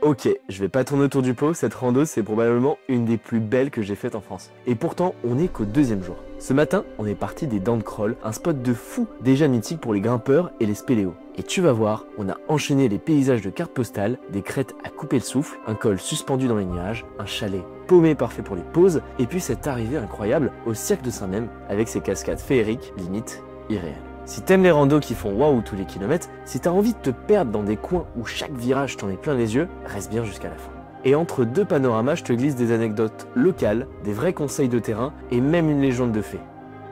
Ok, je vais pas tourner autour du pot, cette rando c'est probablement une des plus belles que j'ai faites en France. Et pourtant, on n'est qu'au deuxième jour. Ce matin, on est parti des Dents de Crolles, un spot de fou déjà mythique pour les grimpeurs et les spéléos. Et tu vas voir, on a enchaîné les paysages de cartes postales, des crêtes à couper le souffle, un col suspendu dans les nuages, un chalet paumé parfait pour les pauses, et puis cette arrivée incroyable au Cirque de Saint-Même avec ses cascades féeriques, limite irréelles. Si t'aimes les randos qui font waouh tous les kilomètres, si t'as envie de te perdre dans des coins où chaque virage t'en est plein les yeux, reste bien jusqu'à la fin. Et entre deux panoramas, je te glisse des anecdotes locales, des vrais conseils de terrain et même une légende de fées.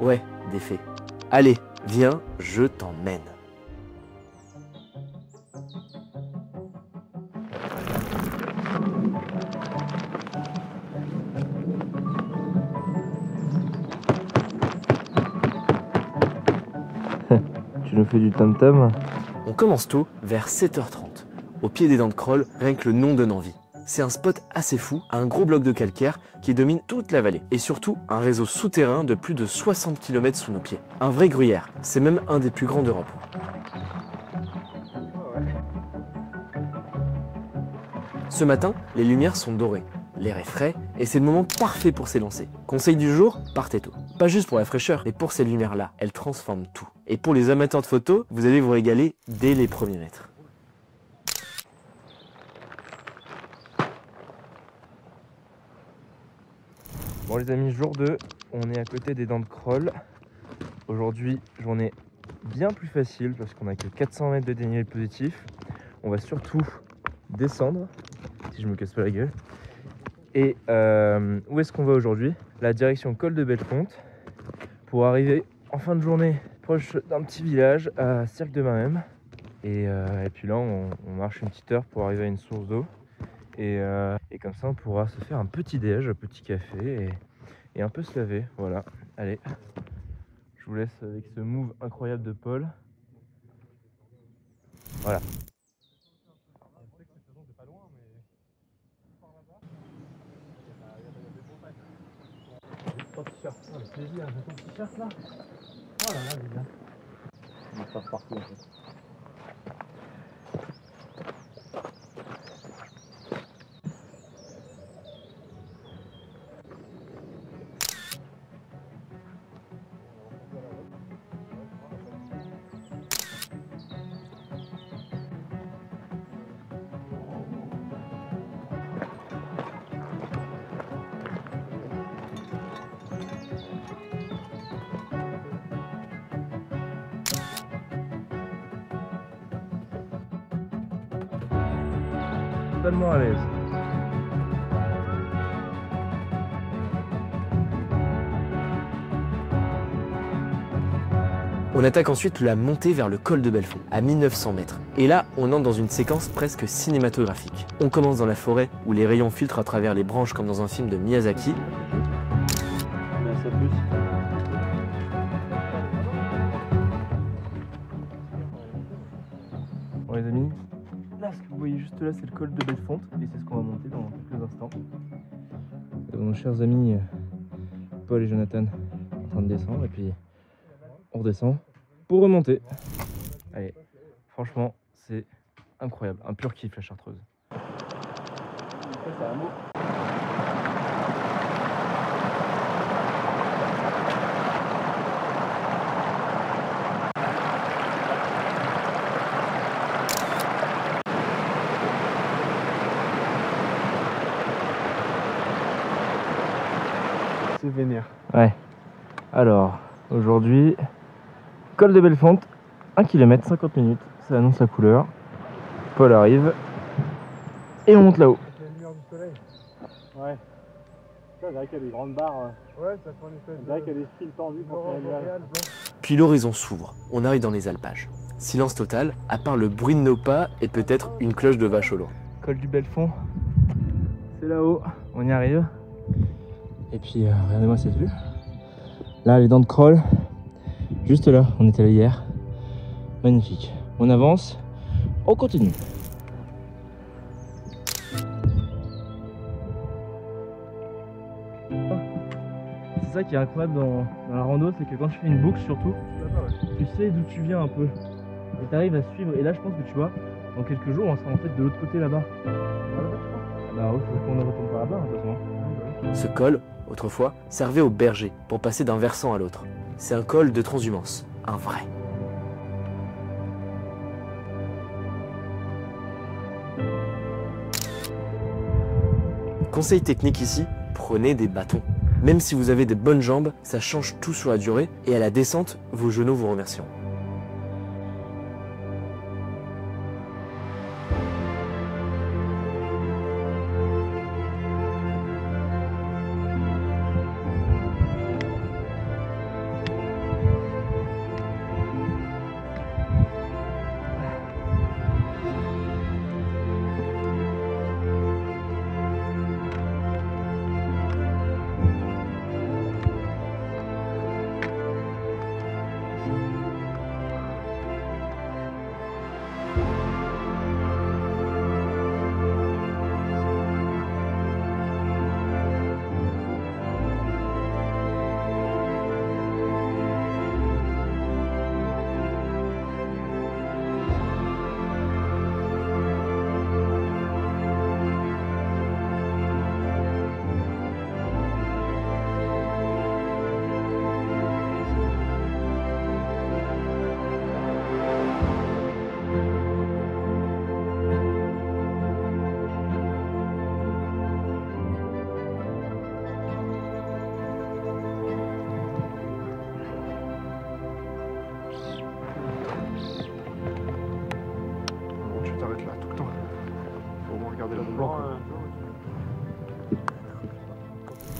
Ouais, des fées. Allez, viens, je t'emmène. Tu nous fais du tam-tam? On commence tôt, vers 7h30. Au pied des Dents de Crolles, rien que le nom donne envie. C'est un spot assez fou, un gros bloc de calcaire qui domine toute la vallée. Et surtout, un réseau souterrain de plus de 60 km sous nos pieds. Un vrai gruyère, c'est même un des plus grands d'Europe. Ce matin, les lumières sont dorées. L'air est frais et c'est le moment parfait pour s'élancer. Conseil du jour, partez tôt. Pas juste pour la fraîcheur, mais pour ces lumières-là. Elles transforment tout. Et pour les amateurs de photos, vous allez vous régaler dès les premiers mètres. Bon les amis, jour 2, on est à côté des Dents de Crolles. Aujourd'hui, journée bien plus facile parce qu'on a que 400 mètres de dénivelé positif. On va surtout descendre, si je me casse pas la gueule. Et où est-ce qu'on va aujourd'hui? La direction col de Bellefonte pour arriver en fin de journée proche d'un petit village à Cirque de Saint-Même. Et puis là, on marche une petite heure pour arriver à une source d'eau. Et comme ça, on pourra se faire un petit déj, un petit café et un peu se laver. Voilà, allez, je vous laisse avec ce move incroyable de Paul. Voilà. Avec plaisir, j'ai ton t-shirt là. Oh là là, c'est bien. On va faire partout en fait. Totalement à l'aise. On attaque ensuite la montée vers le col de Bellefonte, à 1900 mètres. Et là, on entre dans une séquence presque cinématographique. On commence dans la forêt, où les rayons filtrent à travers les branches comme dans un film de Miyazaki. Bon les amis, là ce que vous voyez juste là c'est le col de Bellefonte et c'est ce qu'on va monter dans quelques instants. Nos chers amis Paul et Jonathan en train de descendre et puis on redescend pour remonter. Allez, franchement c'est incroyable, un pur kiff la Chartreuse. C'est vénère. Ouais. Alors, aujourd'hui, col de Bellefonte, 1 km, 50 minutes, ça annonce la couleur. Paul arrive et on monte là-haut. C'est la lumière du soleil. Ouais. Ça, on dirait qu'il y a des grandes barres. Ouais, ça fait une espèce on dirait qu'il y a des fils tendus pour faire une Puis l'horizon s'ouvre, on arrive dans les alpages. Silence total, à part le bruit de nos pas et peut-être une cloche de vache au loin. Col du Bellefonte, c'est là-haut, on y arrive. Et puis regardez-moi cette vue. Là les Dents de Crolles, juste là, on était là hier. Magnifique. On avance, on continue. C'est ça qui est incroyable dans la rando, c'est que quand tu fais une boucle surtout, tu sais d'où tu viens un peu. Et tu arrives à suivre. Et là je pense que tu vois, dans quelques jours on sera en fait de l'autre côté là-bas. Bah oui, faut qu'on ne retourne par là-bas, de toute façon. Ce col, autrefois, servait aux bergers pour passer d'un versant à l'autre. C'est un col de transhumance, un vrai. Conseil technique ici, prenez des bâtons. Même si vous avez des bonnes jambes, ça change tout sur la durée et à la descente, vos genoux vous remercieront.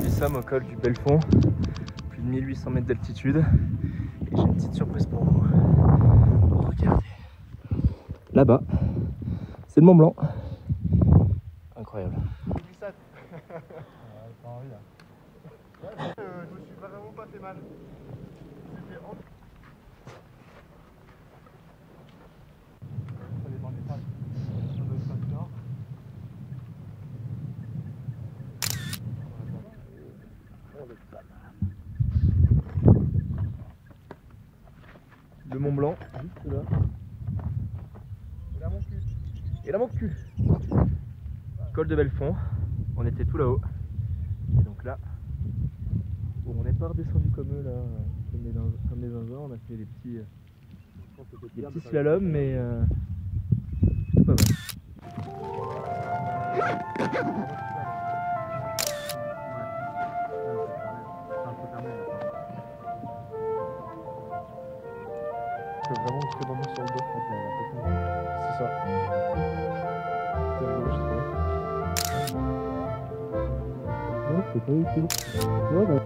Nous sommes au col du Belfond, plus de 1800 mètres d'altitude, et j'ai une petite surprise pour vous. Regardez, là-bas, c'est le Mont Blanc. Incroyable. Je me suis vraiment pas fait mal. Ça dépend des phases. Le Mont Blanc, juste là. Et là mon cul. Col de Belfond, on était tout là-haut. Et donc là, bon, on n'est pas redescendu comme eux là, comme les zinzins, on a fait des petits slaloms, mais plutôt pas mal. C'est vraiment sur le dos. C'est ça. C'est rigolo, je trouve. Ouais, c'est pas utile. Ouais, bah.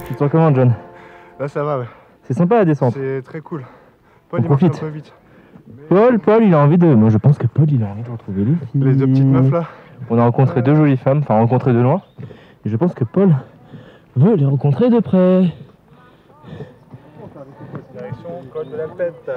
Tu te sens comment, John? Là, ça va, ouais. C'est sympa la descente. C'est très cool. Paul, il profite. marche un peu vite. Paul, il a envie de... Moi, je pense que Paul, il a envie de retrouver les filles. Les deux petites meufs, là. On a rencontré deux jolies femmes, enfin rencontré de loin. Et je pense que Paul veut les rencontrer de près. Direction col de la tête.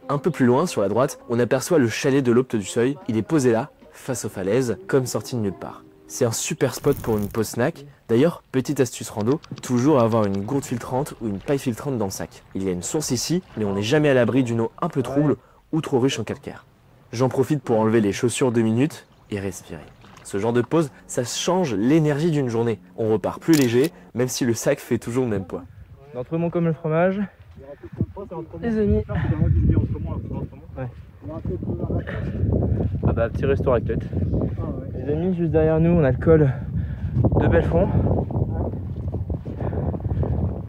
Un peu plus loin, sur la droite, on aperçoit le chalet de l'Aupte du Seuil. Il est posé là, face aux falaises, comme sorti de nulle part. C'est un super spot pour une pause snack. D'ailleurs, petite astuce rando, toujours avoir une gourde filtrante ou une paille filtrante dans le sac. Il y a une source ici, mais on n'est jamais à l'abri d'une eau un peu trouble ou trop riche en calcaire. J'en profite pour enlever les chaussures 2 minutes et respirer. Ce genre de pause, ça change l'énergie d'une journée. On repart plus léger, même si le sac fait toujours le même poids. D'entremont comme le fromage. Les amis. Ouais. Ah bah petit resto raclette. Les amis, juste derrière nous, on a le col de Belfond.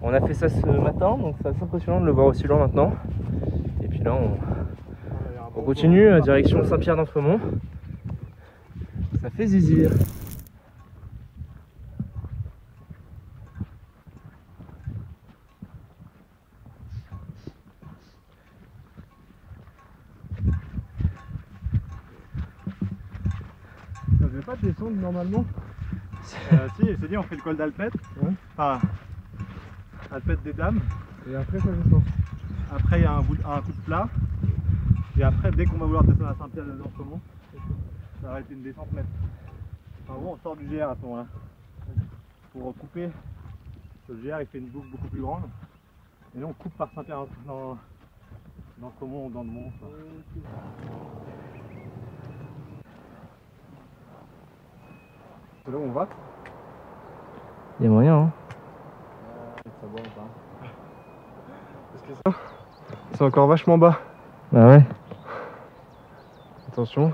On a fait ça ce matin, donc c'est assez impressionnant de le voir aussi loin maintenant. Et puis là, On continue, direction Saint-Pierre d'Entremont. Ça fait zizir. Ça devait pas descendre normalement. Si, c'est dit, on fait le col d'Alpette. Ouais. Enfin, Alpette des Dames. Et après ça descend. Après il y a un coup de plat. Et après dès qu'on va vouloir descendre à Saint-Pierre d'Entremont, ça va être une descente nette. En gros on sort du GR à ce moment-là. Pour recouper, le GR il fait une boucle beaucoup plus grande. Et là on coupe par Saint-Pierre d'Entremont ou dans le Mont. C'est là où on va. Il y a moyen, hein. Ça va ou pas. Parce que ça, c'est encore vachement bas. Bah ouais. Attention.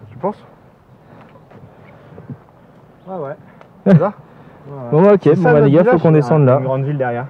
Tu penses? Ouais, ouais. C'est ça? Bon bah ok, bon bah les gars, faut qu'on descende là. Une grande ville derrière.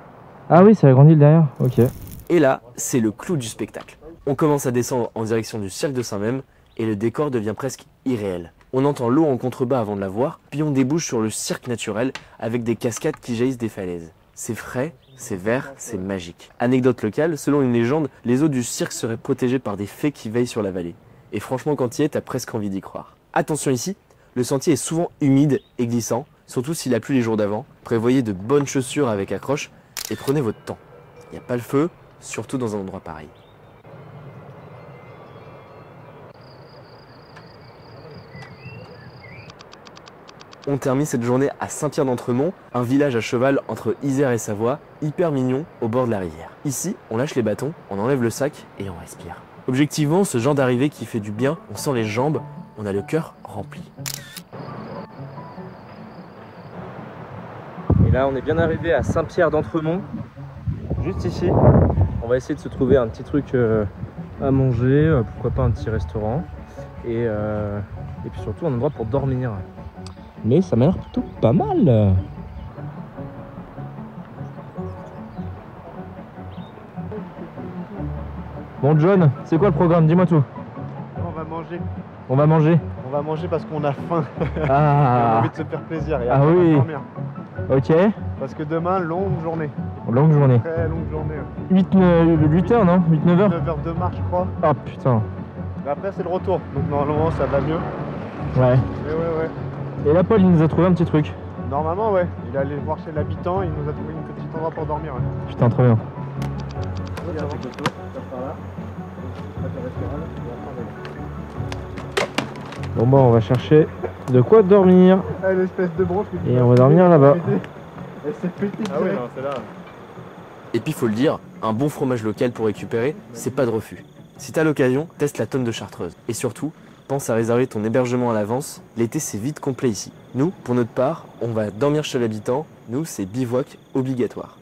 Ah oui, c'est la grande ville derrière, ok. Et là, c'est le clou du spectacle. On commence à descendre en direction du cirque de Saint-Mème et le décor devient presque irréel. On entend l'eau en contrebas avant de la voir, puis on débouche sur le cirque naturel avec des cascades qui jaillissent des falaises. C'est frais, c'est vert, c'est magique. Anecdote locale, selon une légende, les eaux du cirque seraient protégées par des fées qui veillent sur la vallée. Et franchement, quand tu y es, t'as presque envie d'y croire. Attention ici, le sentier est souvent humide et glissant, surtout s'il a plu les jours d'avant. Prévoyez de bonnes chaussures avec accroche et prenez votre temps. Il n'y a pas le feu, surtout dans un endroit pareil. On termine cette journée à Saint-Pierre d'Entremont, un village à cheval entre Isère et Savoie, hyper mignon au bord de la rivière. Ici, on lâche les bâtons, on enlève le sac et on respire. Objectivement, ce genre d'arrivée qui fait du bien, on sent les jambes, on a le cœur rempli. Et là, on est bien arrivé à Saint-Pierre d'Entremont, juste ici. On va essayer de se trouver un petit truc à manger, pourquoi pas un petit restaurant. Et puis surtout un endroit pour dormir. Mais ça m'a l'air plutôt pas mal. Bon John, c'est quoi le programme? Dis-moi tout. On va manger. On va manger. On va manger parce qu'on a faim. Ah. On a envie de se faire plaisir et ah oui. dormir. Ok. Parce que demain, longue journée. Longue journée. Très longue journée. 8 heures non? 8-9 heures 9 heures de marche je crois. Oh putain. Mais après c'est le retour. Donc normalement ça va mieux. Ouais. Mais ouais. Et là Paul il nous a trouvé un petit truc. Normalement ouais. Il est allé voir chez l'habitant, il nous a trouvé une petite endroit pour dormir. Ouais. Putain trop bien. Bon bah on va chercher de quoi dormir. Ah, l'espèce de bronche. Et on va dormir là-bas. Elle s'est pétée. Ah oui non c'est là. Et puis faut le dire, un bon fromage local pour récupérer, c'est pas de refus. Si t'as l'occasion, teste la tonne de Chartreuse. Et surtout, pense à réserver ton hébergement à l'avance, l'été c'est vite complet ici. Nous, pour notre part, on va dormir chez l'habitant, nous c'est bivouac obligatoire.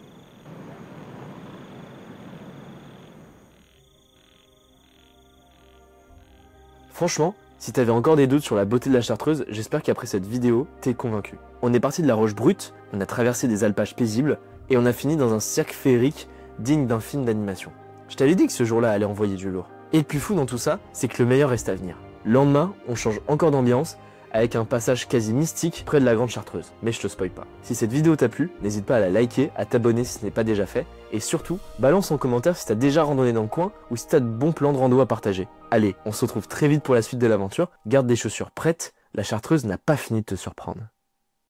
Franchement, si t'avais encore des doutes sur la beauté de la Chartreuse, j'espère qu'après cette vidéo, t'es convaincu. On est parti de la Roche Brute, on a traversé des alpages paisibles, et on a fini dans un cirque féerique digne d'un film d'animation. Je t'avais dit que ce jour-là allait envoyer du lourd. Et le plus fou dans tout ça, c'est que le meilleur reste à venir. Le lendemain, on change encore d'ambiance, avec un passage quasi mystique près de la Grande Chartreuse. Mais je te spoil pas. Si cette vidéo t'a plu, n'hésite pas à la liker, à t'abonner si ce n'est pas déjà fait, et surtout, balance en commentaire si t'as déjà randonné dans le coin, ou si t'as de bons plans de rando à partager. Allez, on se retrouve très vite pour la suite de l'aventure, garde des chaussures prêtes, la Chartreuse n'a pas fini de te surprendre.